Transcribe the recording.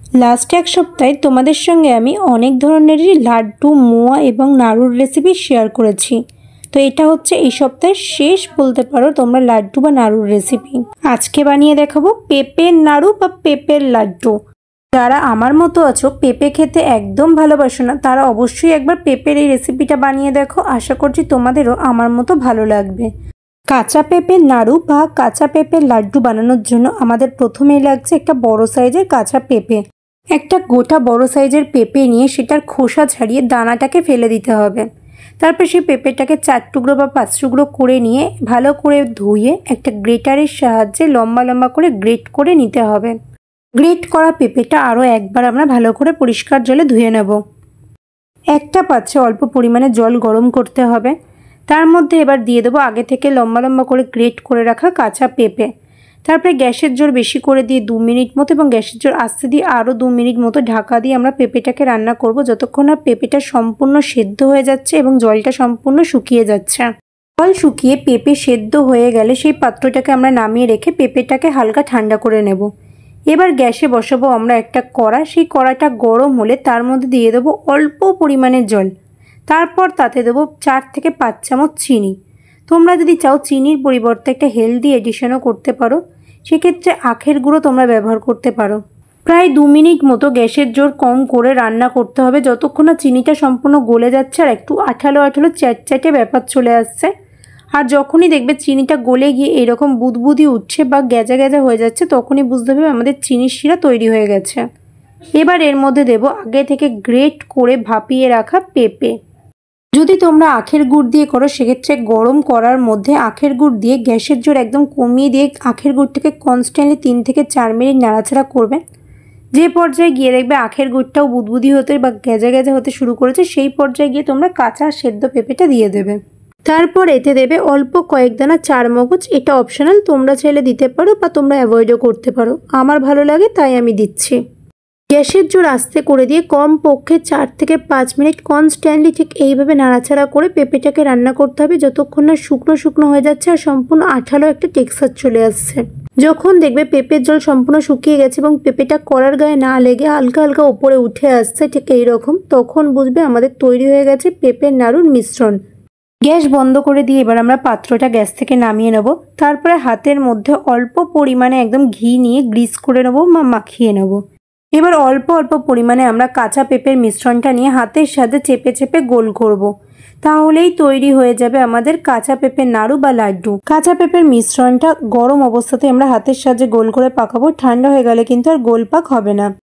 Last এক সপ্তাহে তোমাদের সঙ্গে আমি অনেক ধরনেরই লাড্ডু, মোয়া এবং নাড়ুর রেসিপি শেয়ার করেছি। তো এটা হচ্ছে এই সপ্তাহের শেষ বলতে পারো তোমরা লাড্ডু বা নাড়ুর রেসিপি। আজকে বানিয়ে দেখাবো পেঁপের নাড়ু বা পেঁপের লাড্ডু। যারা আমার মতো আছো পেঁপে খেতে একদম ভালোবাসো না, তারা অবশ্যই একবার পেঁপের এই রেসিপিটা বানিয়ে দেখো। আশা করছি তোমাদেরও আমার মতো ভালো লাগবে। কাঁচা পেঁপের নাড়ু বা কাঁচা পেঁপের লাড্ডু বানানোর জন্য আমাদের প্রথমেই লাগছে একটা বড় সাইজের কাঁচা পেঁপে। একটা গোটা বড় সাইজের পেঁপে নিয়ে সেটার খোসা ছাড়িয়ে দানাটাকে ফেলে দিতে হবে। তারপর সেই পেঁপেটাকে 4 টুকরো বা 5 টুকরো করে নিয়ে ভালো করে ধুয়ে একটা গ্রেটারের সাহায্যে লম্বা লম্বা করে গ্রেট করে নিতে হবে। গ্রেট করা পেঁপেটা আরও একবার আমরা ভালো করে পরিষ্কার জলে ধুয়ে নেব। একটা পাত্রে অল্প পরিমাণে জল গরম করতে হবে। তার মধ্যে এবার দিয়ে দেবো আগে থেকে লম্বা লম্বা করে গ্রেট করে রাখা কাঁচা পেঁপে। তারপরে গ্যাসের জোর বেশি করে দিয়ে 2 মিনিট মতো এবং গ্যাসের জোর আস্তে দিয়ে আরও 2 মিনিট মতো ঢাকা দিয়ে আমরা পেঁপেটাকে রান্না করব, যতক্ষণ না পেঁপেটা সম্পূর্ণ সেদ্ধ হয়ে যাচ্ছে এবং জলটা সম্পূর্ণ শুকিয়ে যাচ্ছে। জল শুকিয়ে পেঁপে সেদ্ধ হয়ে গেলে সেই পাত্রটাকে আমরা নামিয়ে রেখে পেঁপেটাকে হালকা ঠান্ডা করে নেব। এবার গ্যাসে বসাবো আমরা একটা কড়া। সেই কড়াটা গরম হলে তার মধ্যে দিয়ে দেবো অল্প পরিমাণে জল। তারপর তাতে দেবো 4 থেকে 5 চামচ চিনি। তোমরা যদি চাও চিনির পরিবর্তে একটা হেলদি এডিশনও করতে পারো, সেক্ষেত্রে আখের গুঁড়ো তোমরা ব্যবহার করতে পারো। প্রায় 2 মিনিট মতো গ্যাসের জোর কম করে রান্না করতে হবে, যতক্ষণ না চিনিটা সম্পূর্ণ গলে যাচ্ছে আর একটু আঠালো আঠালো চ্যাটচ্যাটে ব্যাপার চলে আসছে। আর যখনই দেখবে চিনিটা গলে গিয়ে এরকম বুদবুদি উঠছে বা গ্যাজা গ্যাজা হয়ে যাচ্ছে, তখনই বুঝতে হবে আমাদের চিনির শিরা তৈরি হয়ে গেছে। এবার এর মধ্যে দেবো আগে থেকে গ্রেট করে ভাপিয়ে রাখা পেঁপে। যদি তোমরা আখের গুড় দিয়ে করো সেক্ষেত্রে গরম করার মধ্যে আখের গুড় দিয়ে গ্যাসের জোর একদম কমিয়ে দিয়ে আখের গুড়টাকে কনস্ট্যান্টলি 3 থেকে 4 মিনিট নাড়াচাড়া করবে। যে পর্যায়ে গিয়ে দেখবে আখের গুড়টাও বুদবুদি হতে বা গ্যাজা গ্যাজা হতে শুরু করেছে, সেই পর্যায়ে গিয়ে তোমরা কাঁচা সেদ্ধ পেঁপেটা দিয়ে দেবে। তারপর এতে দেবে অল্প কয়েক দানা চারমগজ। এটা অপশনাল, তোমরা চাইলে দিতে পারো বা তোমরা অ্যাভয়েডও করতে পারো। আমার ভালো লাগে তাই আমি দিচ্ছি। গ্যাসের জোর আস্তে করে দিয়ে কমপক্ষে 4 থেকে 5 মিনিট কনস্ট্যান্টলি ঠিক এইভাবে নাড়াচাড়া করে পেঁপেটাকে রান্না করতে হবে, যতক্ষণ না শুকনো শুকনো হয়ে যাচ্ছে আর সম্পূর্ণ আঠালো একটা টেক্সচার চলে আসছে। যখন দেখবে পেঁপের জল সম্পূর্ণ শুকিয়ে গেছে এবং পেঁপেটা কড়ার গায়ে না লেগে হালকা হালকা উপরে উঠে আসছে ঠিক এইরকম, তখন বুঝবে আমাদের তৈরি হয়ে গেছে পেঁপের নাড়ুর মিশ্রণ। গ্যাস বন্ধ করে দিয়ে এবার আমরা পাত্রটা গ্যাস থেকে নামিয়ে নেব। তারপরে হাতের মধ্যে অল্প পরিমাণে একদম ঘি নিয়ে গ্রিস করে নেব বা মাখিয়ে নেব। এবার অল্প অল্প পরিমাণে আমরা কাঁচা পেঁপের মিশ্রণটা নিয়ে হাতের সাথে চেপে চেপে গোল করব। তাহলেই তৈরি হয়ে যাবে আমাদের কাঁচা পেঁপের নাড়ু বা লাড্ডু। কাঁচা পেঁপের মিশ্রণটা গরম অবস্থাতে আমরা হাতের সাহায্যে গোল করে পাকাবো, ঠান্ডা হয়ে গেলে কিন্তু আর গোল পাক হবে না।